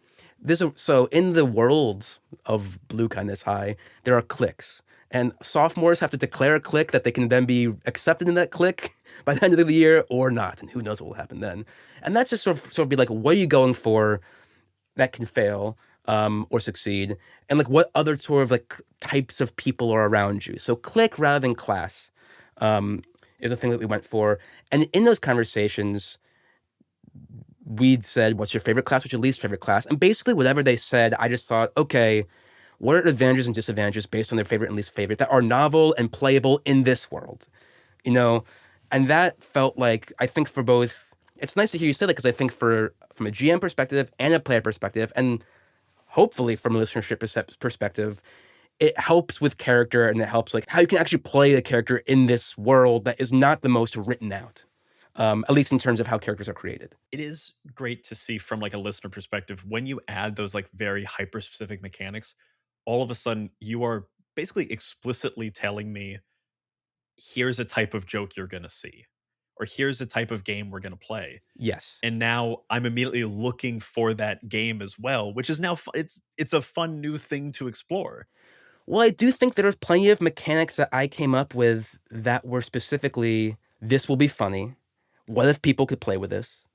so in the world of Blue Kindness High, there are cliques. And sophomores have to declare a clique that they can then be accepted in that clique by the end of the year or not. And who knows what will happen then. And that's just sort of be like, what are you going for that can fail or succeed? And like, what other sort of like types of people are around you? So clique rather than class is a thing that we went for. And in those conversations, we said, what's your favorite class? What's your least favorite class? And basically whatever they said, I just thought, okay, what are advantages and disadvantages based on their favorite and least favorite that are novel and playable in this world? And that felt like, I think for both, it's nice to hear you say that, because I think from a GM perspective and a player perspective, and hopefully from a listenership perspective, it helps with character, and it helps like how you can actually play the character in this world that is not the most written out. At least in terms of how characters are created. It is great to see from like a listener perspective, when you add those like very hyper specific mechanics, all of a sudden you are basically explicitly telling me, here's a type of joke you're going to see, or here's a type of game we're going to play. Yes. And now I'm immediately looking for that game as well, which is now it's a fun new thing to explore. Well, I do think there are plenty of mechanics that I came up with that were specifically, this will be funny. What if people could play with this?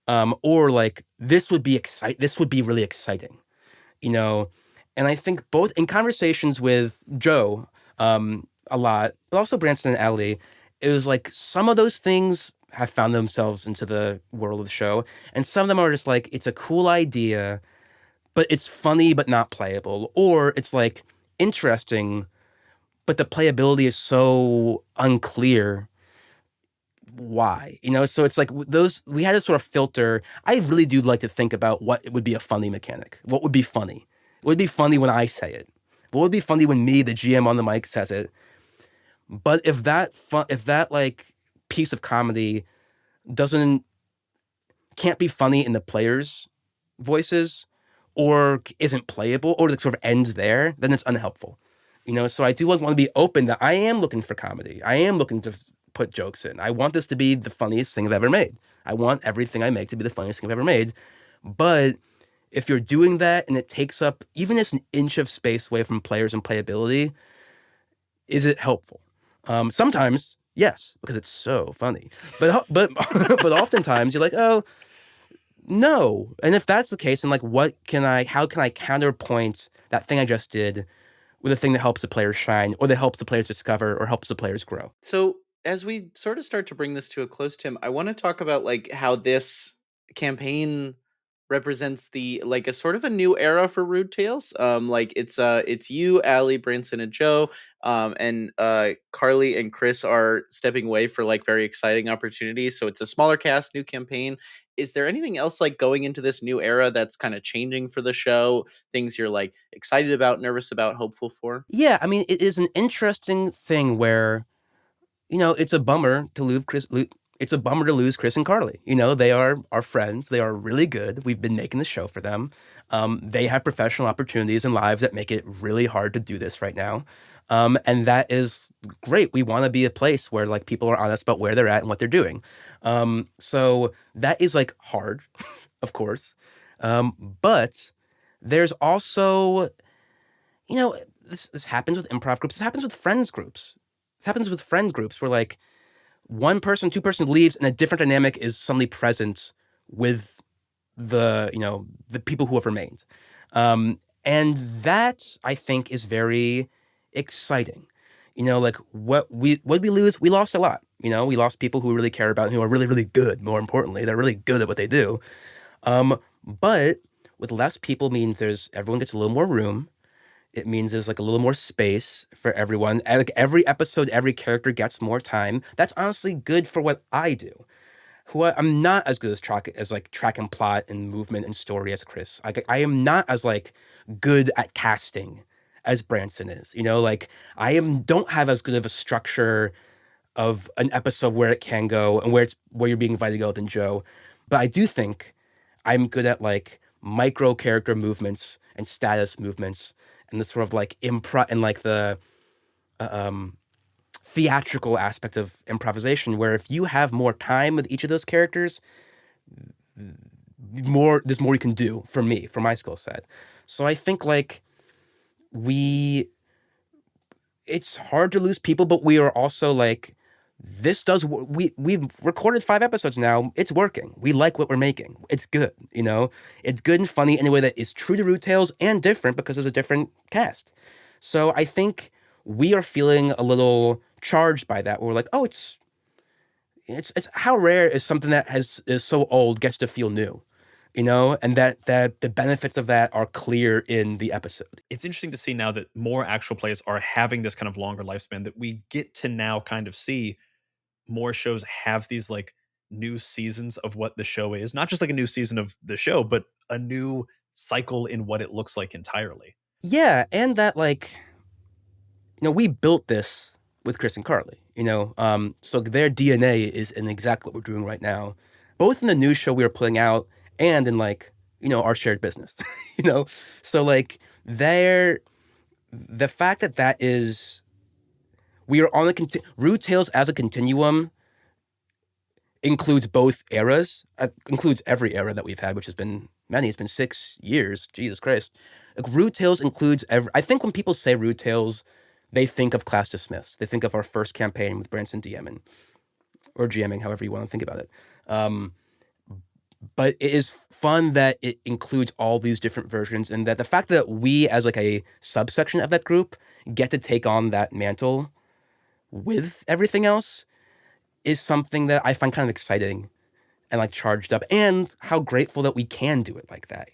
Or like, this would be really exciting, And I think both in conversations with Joe a lot, but also Branson and Ellie, it was like some of those things have found themselves into the world of the show, and some of them are just like, it's a cool idea, but it's funny but not playable, or it's like interesting, but the playability is so unclear. Why? So it's like those, we had to sort of filter. I really do like to think about what would be a funny mechanic. What would be funny? What would be funny when I say it? What would be funny when me, the GM on the mic, says it? But if that like piece of comedy can't be funny in the players' voices, or isn't playable, or it sort of ends there, then it's unhelpful. So I do want to be open that I am looking for comedy. I am looking to put jokes in. I want this to be the funniest thing I've ever made. I want everything I make to be the funniest thing I've ever made. But if you're doing that and it takes up even just an inch of space away from players and playability, is it helpful? Sometimes, yes, because it's so funny. But but oftentimes you're like, oh, no. And if that's the case, then like, how can I counterpoint that thing I just did with a thing that helps the players shine, or that helps the players discover, or helps the players grow? So as we sort of start to bring this to a close, Tim, I want to talk about like how this campaign represents a sort of a new era for Rude Tales. Like it's you, Allie, Branson, and Joe, and Carly and Chris are stepping away for like very exciting opportunities. So it's a smaller cast, new campaign. Is there anything else like going into this new era that's kind of changing for the show? Things you're like excited about, nervous about, hopeful for? Yeah, I mean, it is an interesting thing where, it's a bummer to lose Chris. It's a bummer to lose Chris and Carly. They are our friends. They are really good. We've been making the show for them. They have professional opportunities and lives that make it really hard to do this right now. And that is great. We want to be a place where like people are honest about where they're at and what they're doing. So that is like hard, of course. But there's also, this happens with improv groups. This happens with friends groups. This happens with friend groups where like one person, two person leaves and a different dynamic is suddenly present with the people who have remained. And that I think is very exciting. Like what we lose, we lost a lot. We lost people who we really care about, who are really, really good. More importantly, they're really good at what they do. But with less people means everyone gets a little more room. It means there's like a little more space for everyone. Like every episode, every character gets more time. That's honestly good for what I do. I'm not as good as like track and plot and movement and story as Chris. I am not as like good at casting as Branson is. Like don't have as good of a structure of an episode where it can go and where you're being invited to go than Joe. But I do think I'm good at like micro character movements and status movements and the sort of like improv and like the theatrical aspect of improvisation, where if you have more time with each of those characters, there's more you can do for my skill set. So I think like it's hard to lose people, but we are also like, we've recorded 5 episodes now. It's working. We like what we're making. It's good. It's good and funny in a way that is true to Root Tales and different because there's a different cast. So I think we are feeling a little charged by that. We're like, oh, it's how rare is something that is so old gets to feel new, and that the benefits of that are clear in the episode. It's interesting to see now that more actual plays are having this kind of longer lifespan, that we get to now kind of see more shows have these like new seasons of what the show is, not just like a new season of the show, but a new cycle in what it looks like entirely. Yeah, and that like, we built this with Chris and Carly, so their DNA is in exactly what we're doing right now, both in the new show we are putting out and in like, our shared business, so like the fact that is, we are on Rude Tales as a continuum includes both eras, includes every era that we've had, which has been many. It's been 6 years. Jesus Christ. Like, Rude Tales includes I think when people say Rude Tales, they think of Class Dismissed. They think of our first campaign with Branson DMing or GMing, however you want to think about it. But it is fun that it includes all these different versions, and that the fact that we, as like a subsection of that group, get to take on that mantle with everything else is something that I find kind of exciting and like charged up, and how grateful that we can do it like that,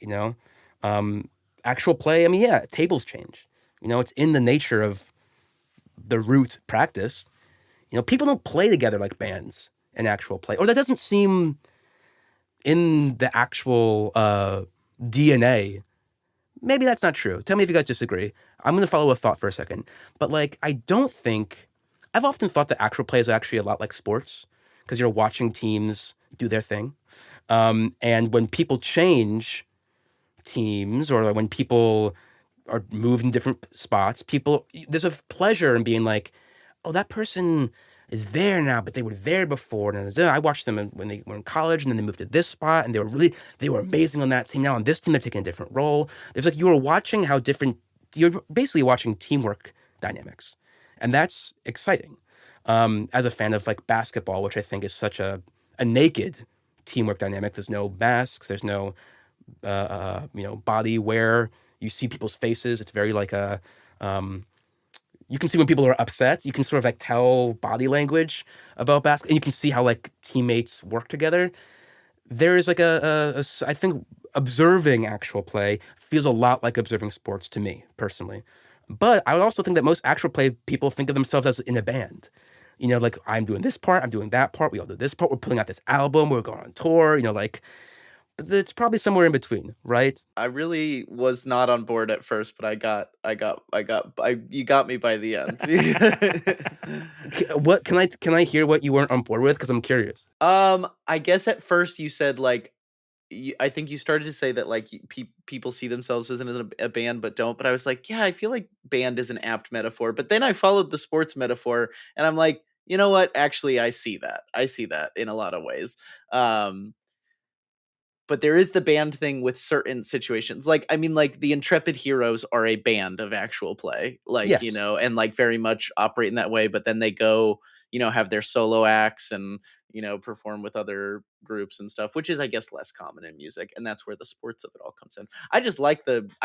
actual play. I mean, yeah, tables change, it's in the nature of the root practice. People don't play together like bands in actual play, or that doesn't seem in the actual DNA. Maybe that's not true. Tell me if you guys disagree. I'm going to follow a thought for a second. But like, I've often thought that actual play is actually a lot like sports, because you're watching teams do their thing. And when people change teams, or when people are moved in different spots, there's a pleasure in being like, oh, that person is there now, but they were there before. And I watched them when they were in college, and then they moved to this spot, and they were amazing on that team. Now on this team, they're taking a different role. There's like, you're basically watching teamwork dynamics. And that's exciting. As a fan of like basketball, which I think is such a naked teamwork dynamic. There's no masks. There's no, body wear. You see people's faces. It's very like you can see when people are upset. You can sort of like tell body language about basketball, and you can see how like teammates work together. There is like I think observing actual play feels a lot like observing sports to me personally. But I would also think that most actual play people think of themselves as in a band. Like, I'm doing this part, I'm doing that part, we all do this part, we're putting out this album, we're going on tour, but it's probably somewhere in between, right? I really was not on board at first, but you got me by the end. What can I hear what you weren't on board with? Because I'm curious. I guess at first you said like, I think you started to say that like people see themselves as a band but don't, but I was like, yeah, I feel like band is an apt metaphor, but then I followed the sports metaphor and I'm like, you know what, actually I see that in a lot of ways. But there is the band thing with certain situations. Like, I mean, like the Intrepid Heroes are a band of actual play, like, yes. And like very much operate in that way, but then they go, have their solo acts and, perform with other groups and stuff, which is, I guess, less common in music. And that's where the sports of it all comes in. I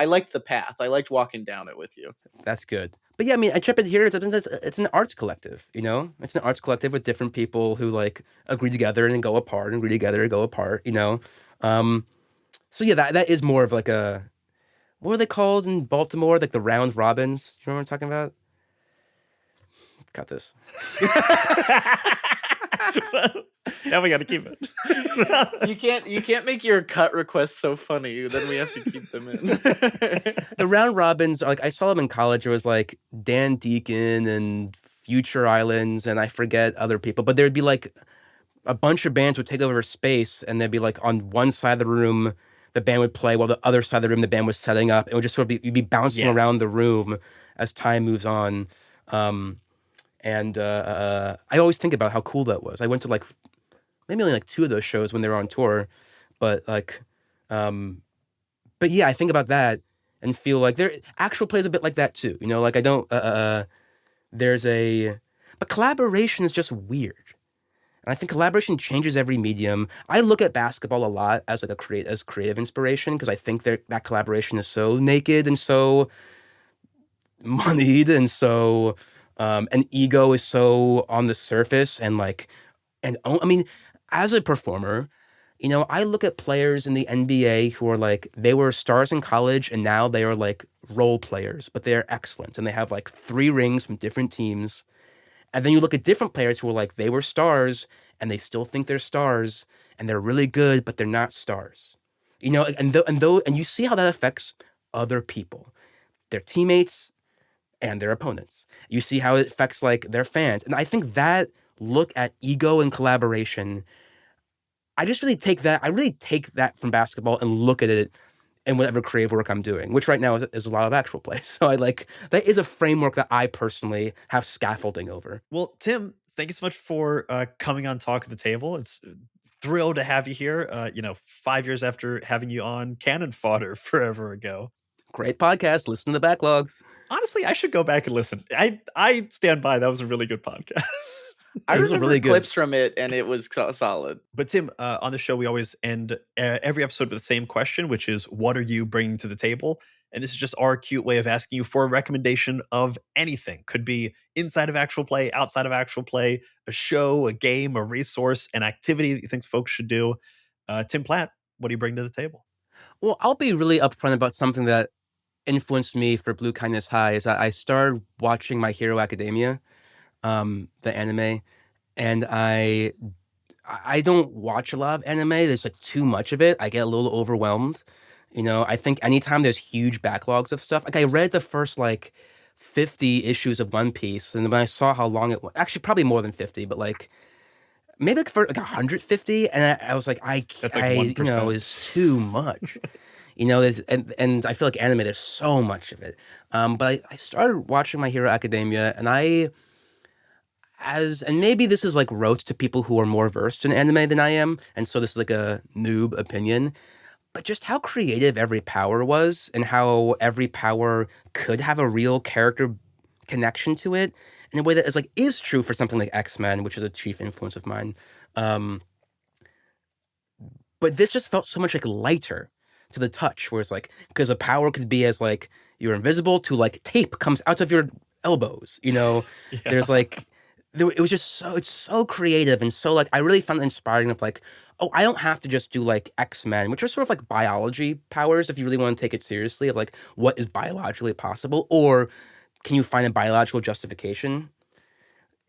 liked the path. I liked walking down it with you. That's good. But yeah, I mean, Intrepid Heroes, it's an arts collective, It's an arts collective with different people who like agree together and then go apart, and agree together and go apart, So yeah, that is more of like a, what are they called in Baltimore? Like the round robins. You know what I'm talking about? Got this. Now we got to keep it. You can't make your cut requests so funny. Then we have to keep them in. The round robins, like I saw them in college. It was like Dan Deacon and Future Islands, and I forget other people. But there'd be like a bunch of bands would take over space, and they'd be like on one side of the room, the band would play, while the other side of the room, the band was setting up. It would just sort of be, you'd be bouncing around the room as time moves on. I always think about how cool that was. I went to like maybe only like 2 of those shows when they were on tour, but like, but yeah, I think about that and feel like there actual plays a bit like that too. You know, like I don't. But collaboration is just weird. And I think collaboration changes every medium. I look at basketball a lot as like creative inspiration because I think that collaboration is so naked and so moneyed and so and ego is so on the surface and like I mean, as a performer, you know, I look at players in the NBA who are like they were stars in college and now they are like role players, but they're excellent and they have like 3 rings from different teams. And then you look at different players who are like, they were stars and they still think they're stars and they're really good, but they're not stars. You know, and you see how that affects other people, their teammates and their opponents. You see how it affects like their fans. And I think that look at ego and collaboration, I really take that from basketball and look at it in whatever creative work I'm doing, which right now is a lot of actual play. So that is a framework that I personally have scaffolding over. Well, Tim, thank you so much for coming on Talk at the Table. It's thrilled to have you here. 5 years after having you on Cannon Fodder forever ago. Great podcast. Listen to the backlogs. Honestly, I should go back and listen. I stand by. That was a really good podcast. I remember clips from it, and it was solid. But Tim, on the show, we always end every episode with the same question, which is, what are you bringing to the table? And this is just our cute way of asking you for a recommendation of anything. Could be inside of actual play, outside of actual play, a show, a game, a resource, an activity that you think folks should do. Tim Platt, what do you bring to the table? Well, I'll be really upfront about something that influenced me for Blue Kindness High. Is I started watching My Hero Academia, the anime, and I don't watch a lot of anime. There's like too much of it. I get a little overwhelmed. You know, I think anytime there's huge backlogs of stuff, like I read the first like 50 issues of One Piece, and when I saw how long it was, actually probably more than 50, but like maybe like for like 150, and I was like, That's like 1%. You know, is too much. You know, and I feel like anime, there's so much of it. But I started watching My Hero Academia, and and maybe this is like rote to people who are more versed in anime than I am, and so this is like a noob opinion, but just how creative every power was and how every power could have a real character connection to it in a way that is true for something like X-Men, which is a chief influence of mine. But this just felt so much like lighter to the touch, where it's like, because a power could be as like you're invisible to like tape comes out of your elbows, you know. Yeah. There's like it was just it's so creative and so like I really found it inspiring of like, oh, I don't have to just do like X-Men, which are sort of like biology powers if you really want to take it seriously, of like what is biologically possible, or can you find a biological justification?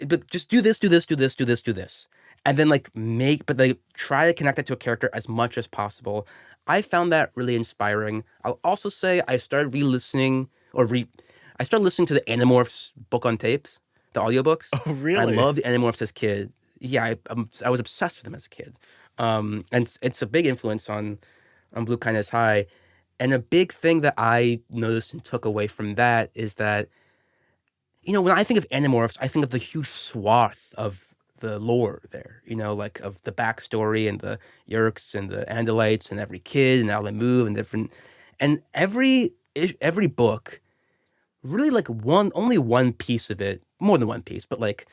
But just do this, and then try to connect that to a character as much as possible. I found that really inspiring. I'll also say I started listening to the Animorphs book on tapes, the audiobooks. Oh, really? I loved the Animorphs as a kid. Yeah, I was obsessed with them as a kid. And it's a big influence on Blue Kindness High. And a big thing that I noticed and took away from that is that, you know, when I think of Animorphs, I think of the huge swath of the lore there, you know, like of the backstory and the Yerks and the Andalites and every kid and how they move and every book, really like only one piece of it, more than one piece, but like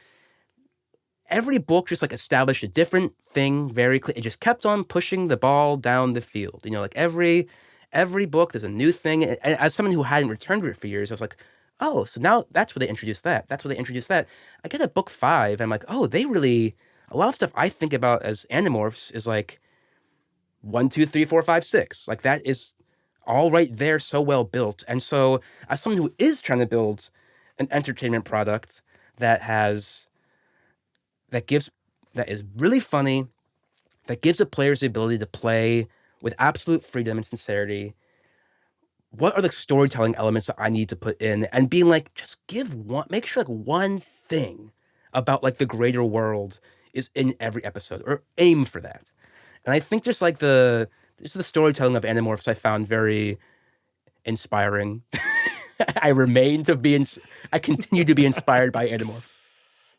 every book just like established a different thing very clear. It just kept on pushing the ball down the field, you know, like every book there's a new thing. And as someone who hadn't returned to it for years, I was like, oh, so now that's where they introduced that. That's where they introduced that. I get at book 5, I'm like, oh, a lot of stuff I think about as Animorphs is like, 1, 2, 3, 4, 5, 6. Like that is all right there, so well built. And so, as someone who is trying to build an entertainment product that is really funny, that gives the players the ability to play with absolute freedom and sincerity, what are the storytelling elements that I need to put in? And being like, just make sure like one thing about like the greater world is in every episode, or aim for that. And I think just like the storytelling of Animorphs I found very inspiring. I continue to be inspired by Animorphs.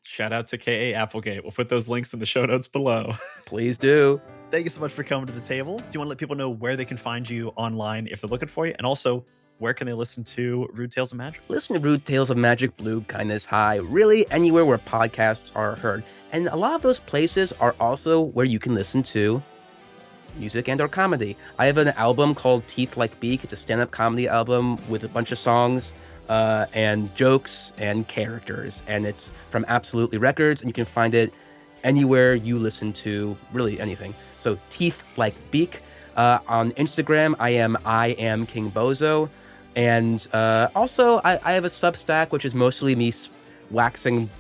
Shout out to K.A. Applegate. We'll put those links in the show notes below. Please do. Thank you so much for coming to the table. Do you want to let people know where they can find you online if they're looking for you? And also, where can they listen to Rude Tales of Magic? Listen to Rude Tales of Magic, Blue Kindness High, really anywhere where podcasts are heard. And a lot of those places are also where you can listen to music and or comedy. I have an album called Teeth Like Beak. It's a stand-up comedy album with a bunch of songs and jokes and characters. And it's from Absolutely Records, and you can find it anywhere you listen to really anything. So Teeth Like Beak. On Instagram, I am King Bozo. And also, I have a Substack, which is mostly me waxing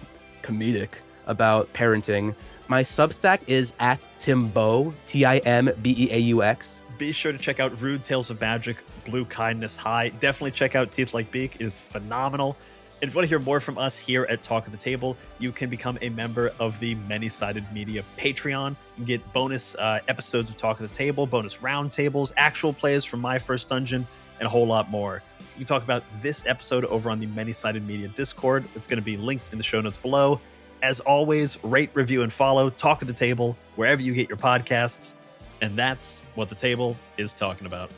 comedic about parenting. My Substack is at Timbeaux, Timbeaux. Be sure to check out Rude Tales of Magic, Blue Kindness High. Definitely check out Teeth Like Beak. It is phenomenal. And if you want to hear more from us here at Talk of the Table, you can become a member of the Many-Sided Media Patreon. You can get bonus episodes of Talk of the Table, bonus roundtables, actual plays from My First Dungeon, and a whole lot more. You can talk about this episode over on the Many-Sided Media Discord. It's going to be linked in the show notes below. As always, rate, review, and follow Talk of the Table wherever you get your podcasts. And that's what the table is talking about.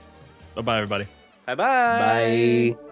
Bye-bye, everybody. Bye-bye. Bye.